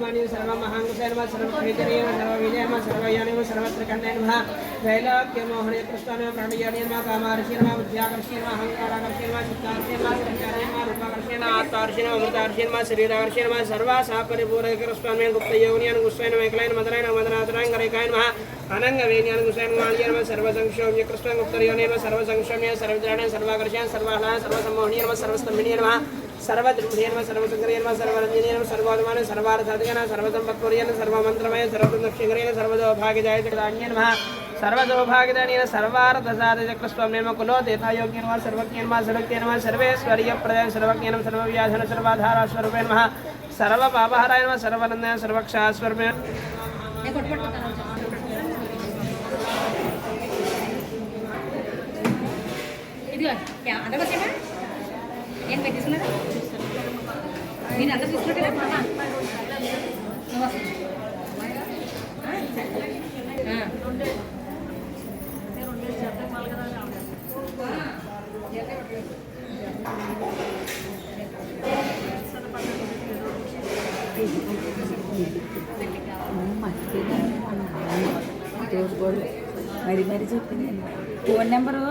सर्वभूमानि सर्वमहाङ्कुशेन सर्वप्रीतिरेव सर्वविजयम सर्वयानेव सर्वत्र कन्नेन त्रैलोक्यमोहने कृष्णान प्राणयानेन कामार्षेण बुद्ध्याकर्षेण अहङ्काराकर्षेण चित्ताकर्षेण संस्कारेण रूपाकर्षेण आत्माकर्षेण अमृताकर्षेण शरीराकर्षेण सर्वासा परिपूर्ण कृष्णान गुप्तयोनियान गुस्सेन मेकलेन मदनायन मदनातरायन गरेकायन अनंगवेनियान गुस्सेन मालियन सर्वसंक्षोम्य कृष्ण गुप्तयोनियान सर्वसंक्षोम्य सर्वद्राणेन सर्वाकर्षेण सर्वाहलान सर्वसम्मोहनीयन सर्वस्तम्भिनीयन सर्वद्रुढेन सर्वसंकरेण सर्वरञ्जनेन सर्वात्मान सर्वार्थाधिकन सर्वसम्पत्पुर्येन सर्वमन्त्रमय सर्वदक्षिणेन सर्वदोभाग्यदाय जगदान्येन सर्वसौभाग्यदानेन सर्वार्थसाधकस्वमेव कुलो देतायोग्येन वा सर्वज्ञेन वा सर्वज्ञेन वा सर्वेश्वर्यप्रदाय सर्वज्ञेन सर्वव्याधन सर्वाधारस्वरूपेण सर्वपापहरायण सर्वनन्दन सर्वक्षास्वरूपेण ఏం పెట్టిస్తున్నారు మీరు అందరూ తీసుకుంటారా మరి మరి చెప్పింది ఫోన్ నెంబరు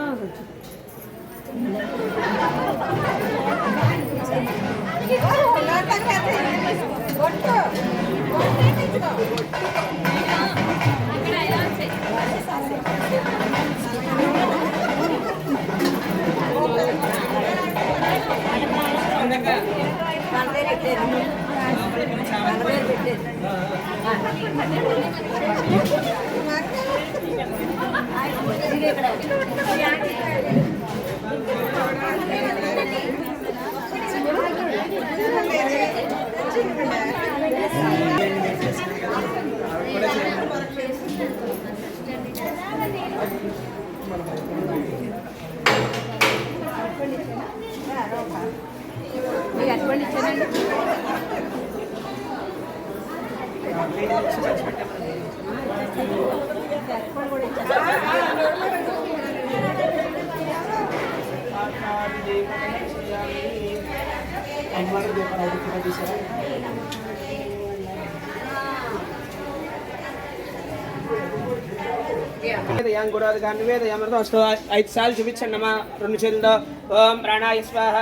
వేదయాం గురాదిగాన్ని వేదయామృతం అస్తు 5 సార్లు చూపించండమ్మా 2 చేతులతో ఓం ప్రాణాయ స్వాహ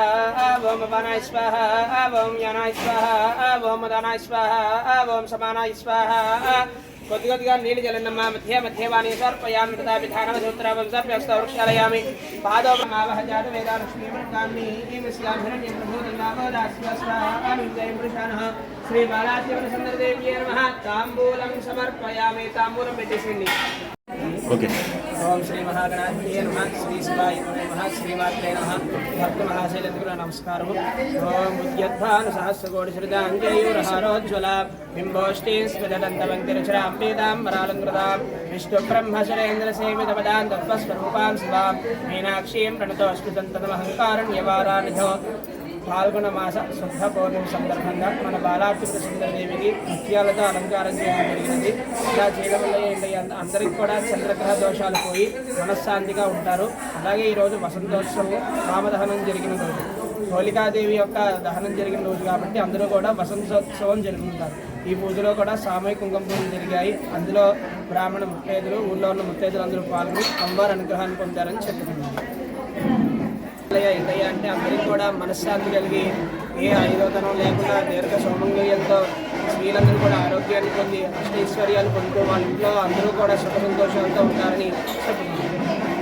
ఓం అపానాయ స్వాహ ఓం యానాయ స్వాహ ఓం ఉదానాయ స్వాహ ఓం సమానాయ స్వాహ కొద్దిగా నీళ్ళు జలన్నమ్మా మధ్య మధ్యవాణి సమర్పయామి తదా విధానవ సూత్రావం సర్వస్త వృక్షాలయామి పాదోపమావహ జాత వేదాలక్ష్మీమృతాన్ని ఈమస్యాభిరణ్యం ప్రభూతంగావోదాస్య స్వాహామి జయం పురుషానః శ్రీ బాలాదేవన సుందరదేవ్యే నమః తాంబూలం సమర్పయామి తాంబూలం పెట్టేసింది ఓకే ఓం శ్రీ మహాగణాధిపతయే నమః శ్రీ శివాయ నమః శ్రీమాత్రే నమః భక్త మహాశైలేంద్రుల నమస్కారం ఓం ఉద్యద్భాను సహస్రకోటి శ్రుతాంజయూరహారోజ్వల బింబోష్ఠీ స్మితదంతవంతిరచరాం పీతాంబరాలంకృతాం విష్ణుబ్రహ్మసురేంద్ర సేవిత పదాం తత్వస్వరూపాం శివాం మీనాక్షీం ప్రణతోऽस्तु సంతతమహంకారణ్యవారానిధో పాల్గొన మాస శుద్ధ పౌర్ణమి సందర్భంగా మన బాలాత్రిపుర సుందరదేవికి ముత్యాలతో అలంకారం చేయడం జరిగినది. ఇలా చేయడం వల్ల ఏంటంటే అందరికీ కూడా చంద్రగ్రహ దోషాలు పోయి మనశ్శాంతిగా ఉంటారు. అలాగే ఈరోజు వసంతోత్సవం రామదహనం జరిగిన రోజు, హోళికాదేవి యొక్క దహనం జరిగిన రోజు కాబట్టి అందరూ కూడా వసంతోత్సవం జరుపుకుంటారు. ఈ పూజలో కూడా సామూహిక కుంకుమ పూజలు జరిగాయి. అందులో బ్రాహ్మణ ముత్తైదులు, ఊళ్ళో ఉన్న ముత్తైదులు అందరూ పాల్గొని అమ్మవారి అనుగ్రహాన్ని పొందారని చెప్పుకున్నారు. ఏంటయ్యా అంటే అందరికీ కూడా మనశ్శాంతి కలిగి ఏ ఐరోధనం లేకుండా దీర్ఘ సౌమంగళ్యంతో స్త్రీలందరూ కూడా ఆరోగ్యాన్ని పొంది అష్టైశ్వర్యాలు పొందుతూ వాళ్ళ ఇంట్లో అందరూ కూడా సుఖ సంతోషాలతో ఉంటారని చెప్పుకున్నారు.